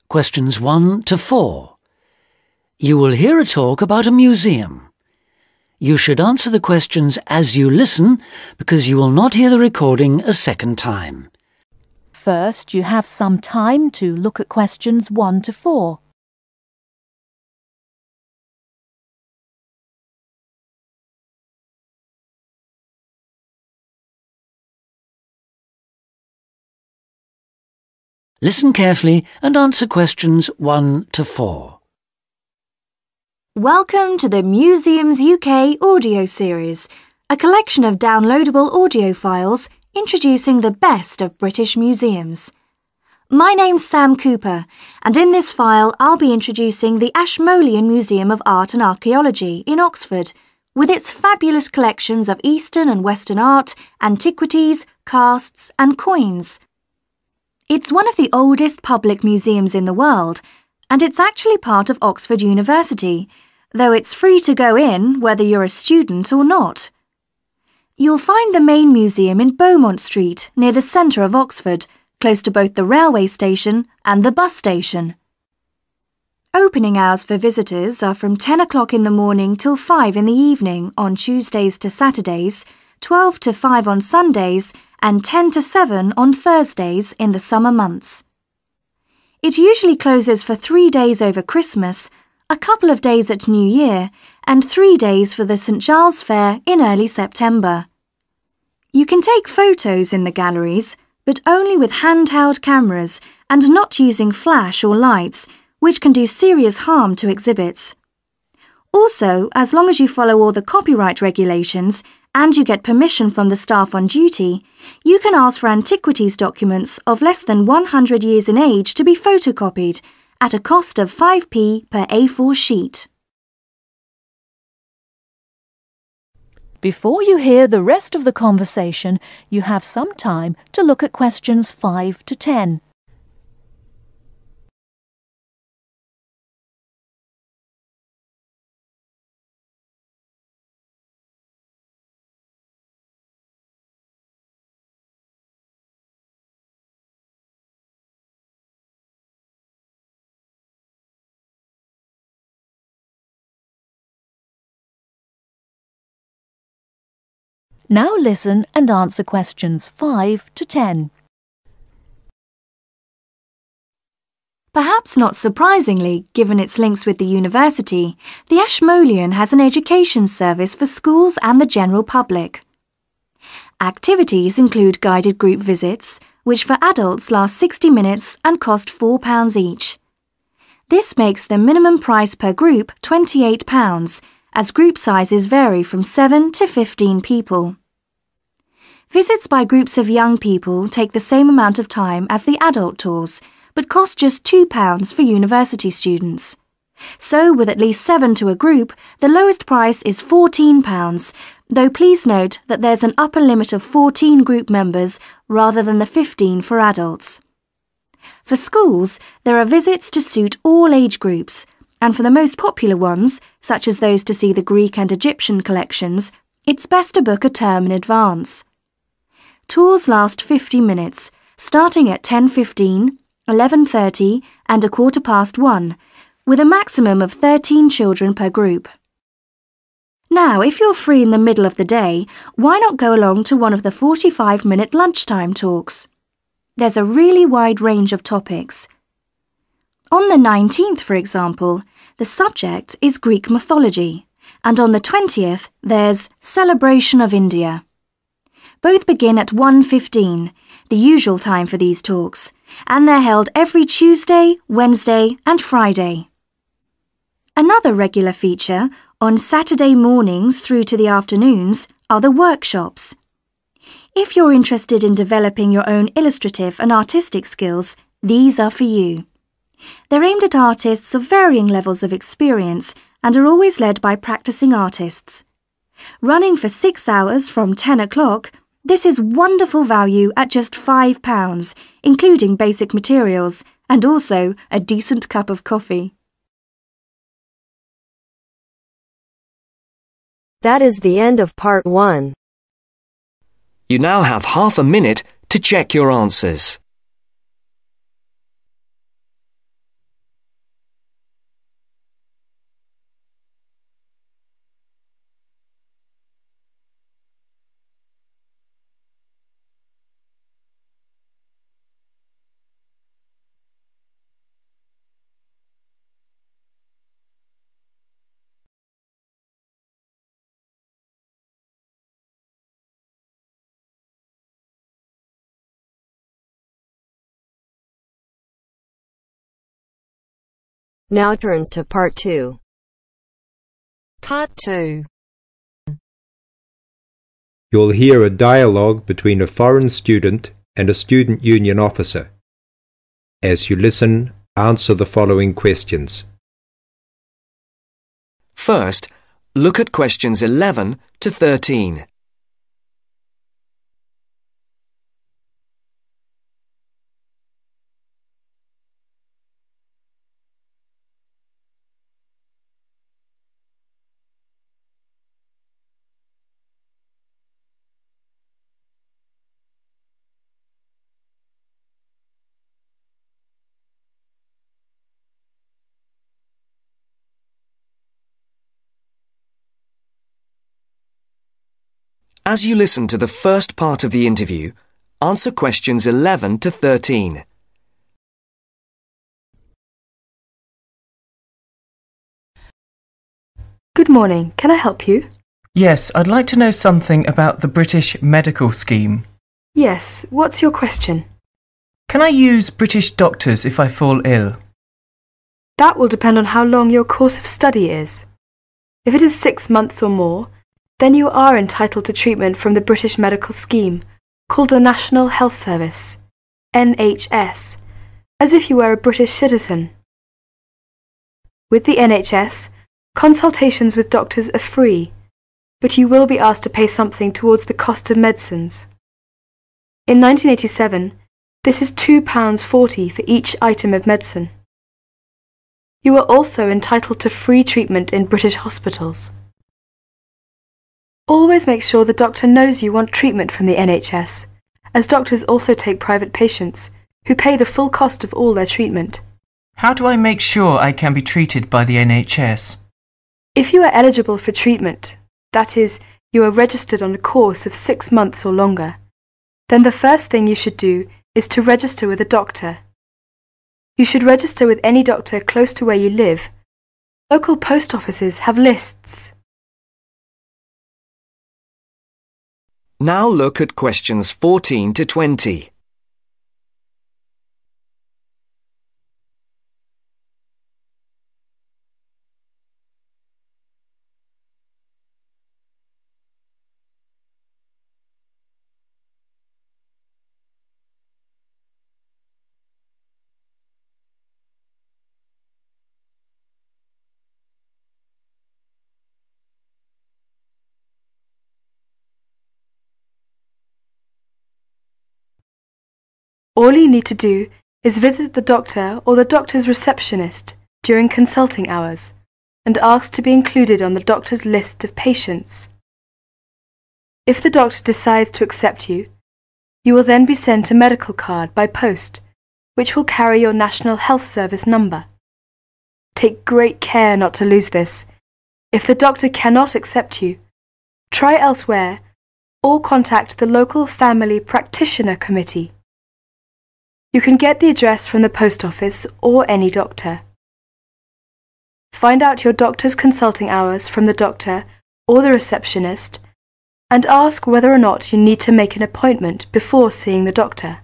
questions 1 to 4. You will hear a talk about a museum. You should answer the questions as you listen because you will not hear the recording a second time. First, you have some time to look at questions 1 to 4. Listen carefully and answer questions 1 to 4. Welcome to the Museums UK audio series, a collection of downloadable audio files introducing the best of British museums. My name's Sam Cooper, and in this file I'll be introducing the Ashmolean Museum of Art and Archaeology in Oxford, with its fabulous collections of Eastern and Western art, antiquities, casts and coins. It's one of the oldest public museums in the world, and it's actually part of Oxford University, though it's free to go in whether you're a student or not. You'll find the main museum in Beaumont Street, near the centre of Oxford, close to both the railway station and the bus station. Opening hours for visitors are from 10 o'clock in the morning till 5 in the evening on Tuesdays to Saturdays, 12 to 5 on Sundays, and 10 to 7 on Thursdays in the summer months. It usually closes for 3 days over Christmas, a couple of days at New Year, and 3 days for the St Giles Fair in early September. You can take photos in the galleries, but only with handheld cameras and not using flash or lights, which can do serious harm to exhibits. Also, as long as you follow all the copyright regulations and you get permission from the staff on duty, you can ask for antiquities documents of less than 100 years in age to be photocopied at a cost of 5p per A4 sheet. Before you hear the rest of the conversation, you have some time to look at questions 5 to 10. Now listen and answer questions 5 to 10. Perhaps not surprisingly, given its links with the university, the Ashmolean has an education service for schools and the general public. Activities include guided group visits, which for adults last 60 minutes and cost £4 each. This makes the minimum price per group £28, as group sizes vary from 7 to 15 people. Visits by groups of young people take the same amount of time as the adult tours, but cost just £2 for university students. So, with at least 7 to a group, the lowest price is £14, though please note that there's an upper limit of 14 group members rather than the 15 for adults. For schools, there are visits to suit all age groups, and for the most popular ones, such as those to see the Greek and Egyptian collections, it's best to book a term in advance. Tours last 50 minutes, starting at 10:15, 11:30 and 1:15, with a maximum of 13 children per group. Now, if you're free in the middle of the day, why not go along to one of the 45-minute lunchtime talks? There's a really wide range of topics. On the 19th, for example, the subject is Greek mythology, and on the 20th, there's Celebration of India. Both begin at 1:15, the usual time for these talks, and they're held every Tuesday, Wednesday and Friday. Another regular feature, on Saturday mornings through to the afternoons, are the workshops. If you're interested in developing your own illustrative and artistic skills, these are for you. They're aimed at artists of varying levels of experience and are always led by practicing artists. Running for 6 hours from 10 o'clock, this is wonderful value at just £5, including basic materials, and also a decent cup of coffee. That is the end of part 1. You now have half a minute to check your answers. Now turns to Part 2. Part 2. You'll hear a dialogue between a foreign student and a student union officer. As you listen, answer the following questions. First, look at questions 11 to 13. As you listen to the first part of the interview, answer questions 11 to 13. Good morning. Can I help you? Yes, I'd like to know something about the British medical scheme. Yes. What's your question? Can I use British doctors if I fall ill? That will depend on how long your course of study is. If it is 6 months or more, then you are entitled to treatment from the British medical scheme, called the National Health Service, NHS, as if you were a British citizen. With the NHS, consultations with doctors are free, but you will be asked to pay something towards the cost of medicines. In 1987, this is £2.40 for each item of medicine. You are also entitled to free treatment in British hospitals. Always make sure the doctor knows you want treatment from the NHS, as doctors also take private patients, who pay the full cost of all their treatment. How do I make sure I can be treated by the NHS? If you are eligible for treatment, that is, you are registered on a course of 6 months or longer, then the first thing you should do is to register with a doctor. You should register with any doctor close to where you live. Local post offices have lists. Now look at questions 14 to 20. All you need to do is visit the doctor or the doctor's receptionist during consulting hours and ask to be included on the doctor's list of patients. If the doctor decides to accept you, you will then be sent a medical card by post, which will carry your National Health Service number. Take great care not to lose this. If the doctor cannot accept you, try elsewhere or contact the local family practitioner committee. You can get the address from the post office or any doctor. Find out your doctor's consulting hours from the doctor or the receptionist and ask whether or not you need to make an appointment before seeing the doctor.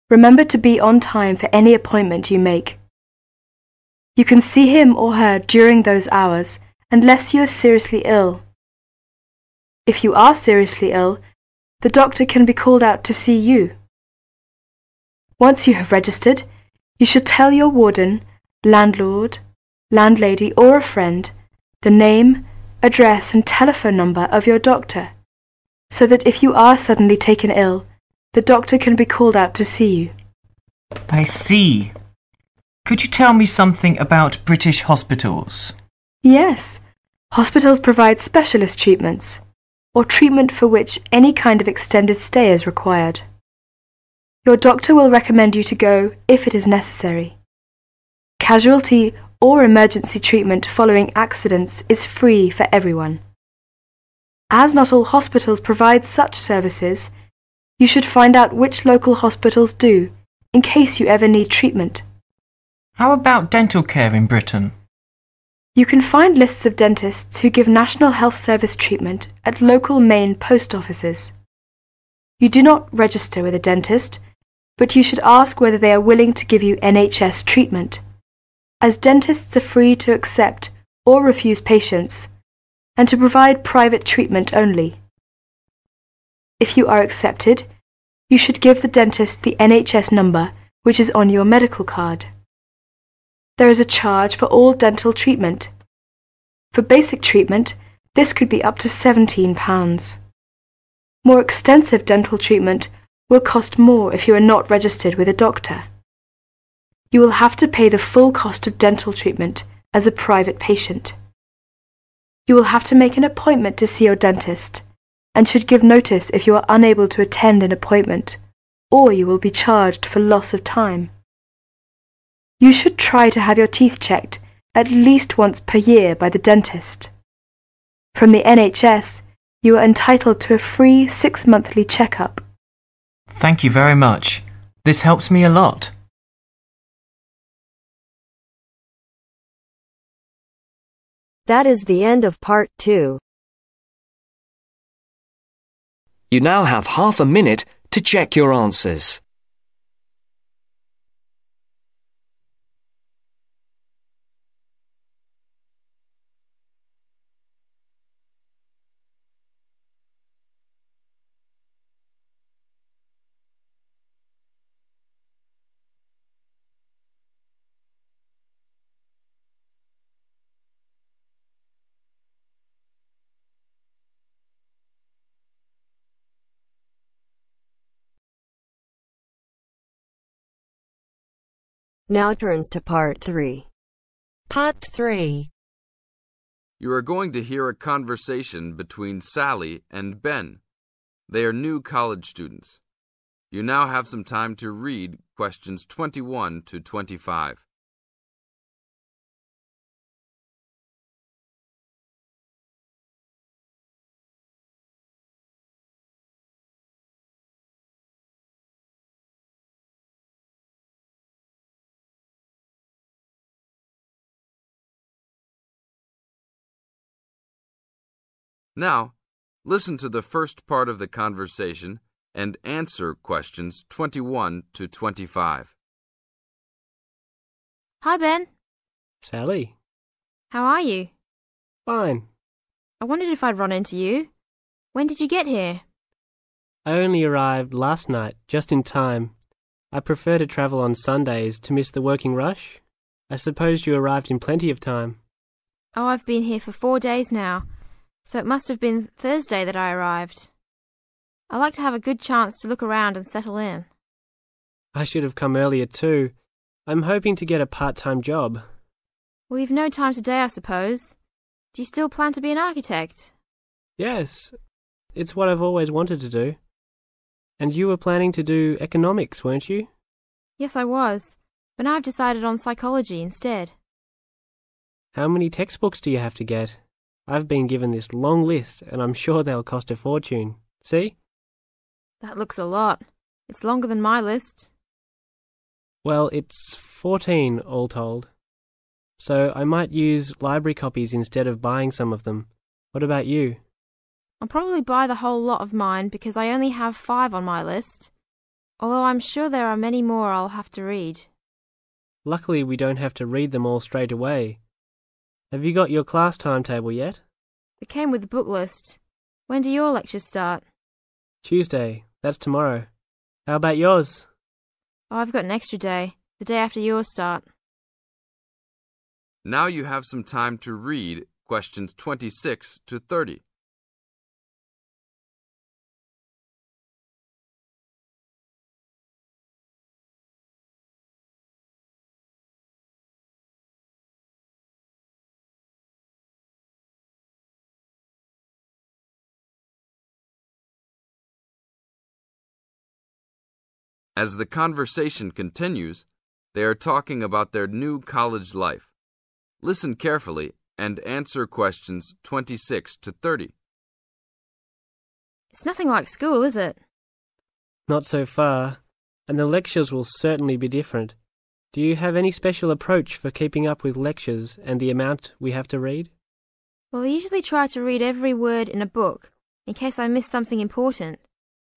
Remember to be on time for any appointment you make. You can see him or her during those hours unless you are seriously ill. If you are seriously ill, the doctor can be called out to see you. Once you have registered, you should tell your warden, landlord, landlady or a friend the name, address and telephone number of your doctor, so that if you are suddenly taken ill, the doctor can be called out to see you. I see. Could you tell me something about British hospitals? Yes, hospitals provide specialist treatments, or treatment for which any kind of extended stay is required. Your doctor will recommend you to go if it is necessary. Casualty or emergency treatment following accidents is free for everyone. As not all hospitals provide such services, you should find out which local hospitals do, in case you ever need treatment. How about dental care in Britain? You can find lists of dentists who give National Health Service treatment at local main post offices. You do not register with a dentist, but you should ask whether they are willing to give you NHS treatment, as dentists are free to accept or refuse patients and to provide private treatment only. If you are accepted, you should give the dentist the NHS number which is on your medical card. There is a charge for all dental treatment. For basic treatment, this could be up to £17. More extensive dental treatment will cost more if you are not registered with a doctor. You will have to pay the full cost of dental treatment as a private patient. You will have to make an appointment to see your dentist and should give notice if you are unable to attend an appointment, or you will be charged for loss of time. You should try to have your teeth checked at least once per year by the dentist. From the NHS, you are entitled to a free 6-monthly checkup. Thank you very much. This helps me a lot. That is the end of part 2. You now have half a minute to check your answers. Now turns to part 3. Part 3. You are going to hear a conversation between Sally and Ben. They are new college students. You now have some time to read questions 21 to 25. Now, listen to the first part of the conversation and answer questions 21 to 25. Hi, Ben. Sally. How are you? Fine. I wondered if I'd run into you. When did you get here? I only arrived last night, just in time. I prefer to travel on Sundays to miss the working rush. I suppose you arrived in plenty of time. Oh, I've been here for 4 days now, so it must have been Thursday that I arrived. I like to have a good chance to look around and settle in. I should have come earlier too. I'm hoping to get a part-time job. Well, you've no time today, I suppose. Do you still plan to be an architect? Yes, it's what I've always wanted to do. And you were planning to do economics, weren't you? Yes, I was, but now I've decided on psychology instead. How many textbooks do you have to get? I've been given this long list, and I'm sure they'll cost a fortune. See? That looks a lot. It's longer than my list. Well, it's 14 all told. So I might use library copies instead of buying some of them. What about you? I'll probably buy the whole lot of mine because I only have 5 on my list, although I'm sure there are many more I'll have to read. Luckily, we don't have to read them all straight away. Have you got your class timetable yet? It came with the book list. When do your lectures start? Tuesday. That's tomorrow. How about yours? Oh, I've got an extra day, the day after yours start. Now you have some time to read questions 26 to 30. As the conversation continues, they are talking about their new college life. Listen carefully and answer questions 26 to 30. It's nothing like school, is it? Not so far, and the lectures will certainly be different. Do you have any special approach for keeping up with lectures and the amount we have to read? Well, I usually try to read every word in a book, in case I miss something important.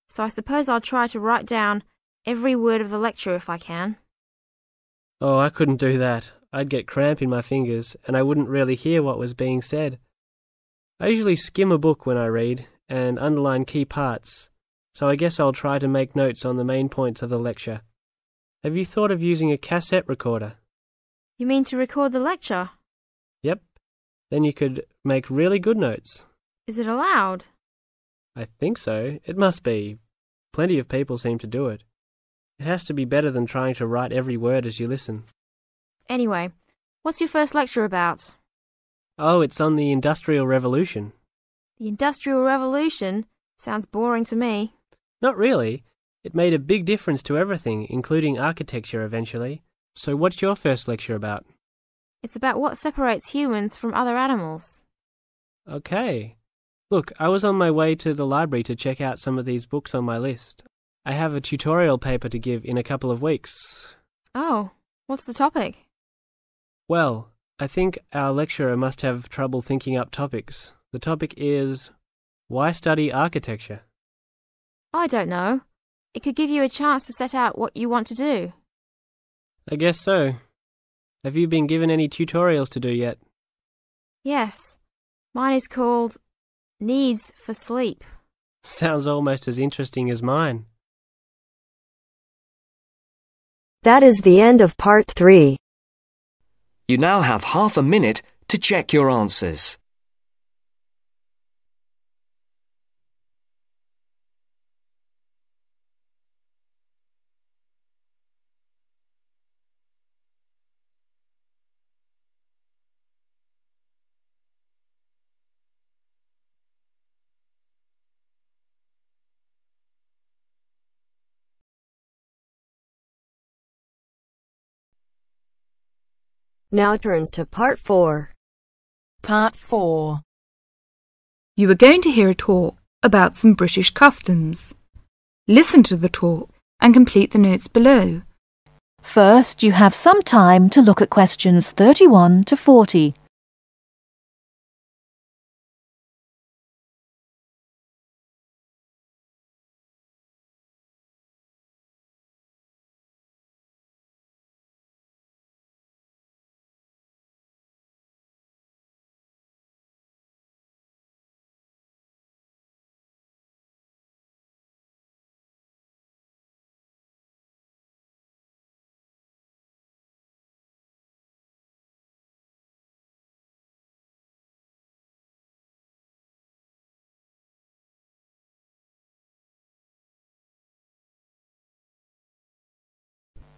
So I suppose I'll try to write down every word of the lecture if I can. Oh, I couldn't do that. I'd get cramp in my fingers and I wouldn't really hear what was being said. I usually skim a book when I read and underline key parts, so I guess I'll try to make notes on the main points of the lecture. Have you thought of using a cassette recorder? You mean to record the lecture? Yep. Then you could make really good notes. Is it allowed? I think so. It must be. Plenty of people seem to do it. It has to be better than trying to write every word as you listen. Anyway, what's your first lecture about? Oh, it's on the Industrial Revolution. The Industrial Revolution? Sounds boring to me. Not really. It made a big difference to everything, including architecture eventually. So what's your first lecture about? It's about what separates humans from other animals. Okay. Look, I was on my way to the library to check out some of these books on my list. I have a tutorial paper to give in a couple of weeks. Oh, what's the topic? Well, I think our lecturer must have trouble thinking up topics. The topic is, why study architecture? I don't know. It could give you a chance to set out what you want to do. I guess so. Have you been given any tutorials to do yet? Yes. Mine is called Needs for Sleep. Sounds almost as interesting as mine. That is the end of part 3. You now have half a minute to check your answers. Now turns to part 4. Part 4. You are going to hear a talk about some British customs. Listen to the talk and complete the notes below. First, you have some time to look at questions 31 to 40.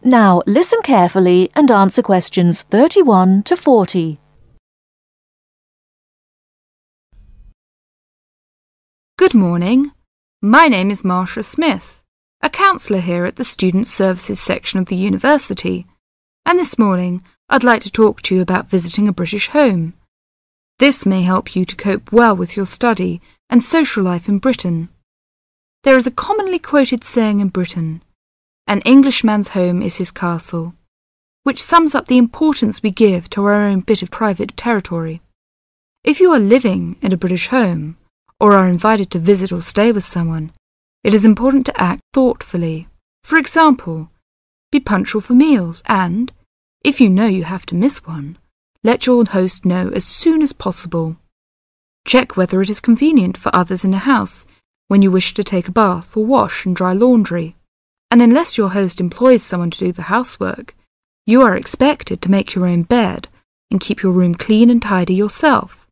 Now listen carefully and answer questions 31 to 40. Good morning. My name is Marsha Smith, a counsellor here at the Student Services section of the university, and this morning I'd like to talk to you about visiting a British home. This may help you to cope well with your study and social life in Britain. There is a commonly quoted saying in Britain, "An Englishman's home is his castle," which sums up the importance we give to our own bit of private territory. If you are living in a British home, or are invited to visit or stay with someone, it is important to act thoughtfully. For example, be punctual for meals and, if you know you have to miss one, let your host know as soon as possible. Check whether it is convenient for others in the house when you wish to take a bath or wash and dry laundry. And unless your host employs someone to do the housework, you are expected to make your own bed and keep your room clean and tidy yourself.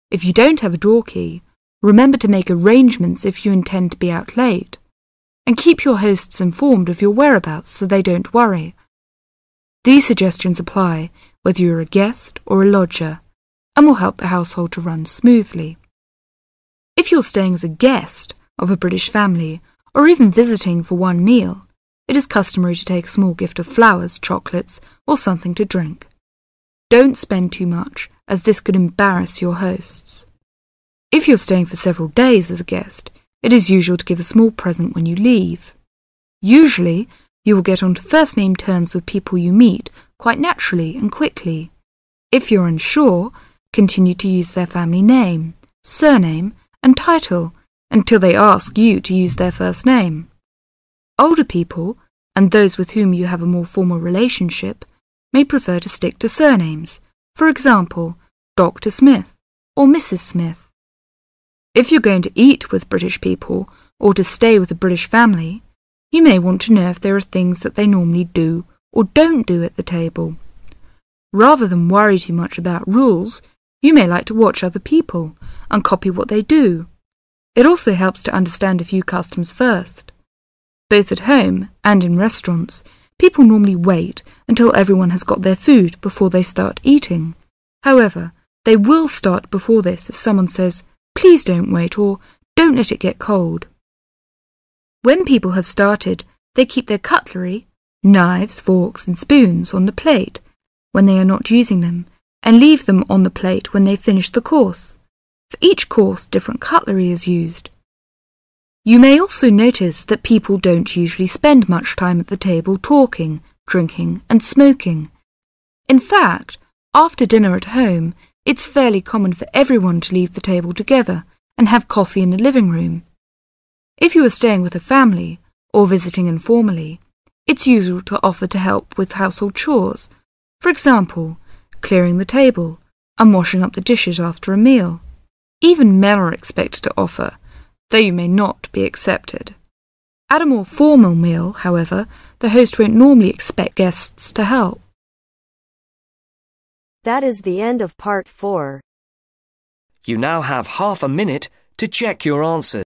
If you don't have a door key, remember to make arrangements if you intend to be out late, and keep your hosts informed of your whereabouts so they don't worry. These suggestions apply whether you're a guest or a lodger, and will help the household to run smoothly. If you're staying as a guest of a British family, or even visiting for one meal, it is customary to take a small gift of flowers, chocolates, or something to drink. Don't spend too much, as this could embarrass your hosts. If you're staying for several days as a guest, it is usual to give a small present when you leave. Usually, you will get onto first-name terms with people you meet quite naturally and quickly. If you're unsure, continue to use their family name, surname, and title until they ask you to use their first name. Older people, and those with whom you have a more formal relationship, may prefer to stick to surnames, for example, Dr. Smith or Mrs. Smith. If you're going to eat with British people or to stay with a British family, you may want to know if there are things that they normally do or don't do at the table. Rather than worry too much about rules, you may like to watch other people and copy what they do. It also helps to understand a few customs first. Both at home and in restaurants, people normally wait until everyone has got their food before they start eating. However, they will start before this if someone says, "Please don't wait," or "Don't let it get cold." When people have started, they keep their cutlery, knives, forks and spoons on the plate when they are not using them, and leave them on the plate when they finish the course. For each course, different cutlery is used. You may also notice that people don't usually spend much time at the table talking, drinking and smoking. In fact, after dinner at home, it's fairly common for everyone to leave the table together and have coffee in the living room. If you are staying with a family or visiting informally, it's usual to offer to help with household chores, for example, clearing the table and washing up the dishes after a meal. Even men are expected to offer, though you may not be accepted. At a more formal meal, however, the host won't normally expect guests to help. That is the end of part 4. You now have half a minute to check your answers.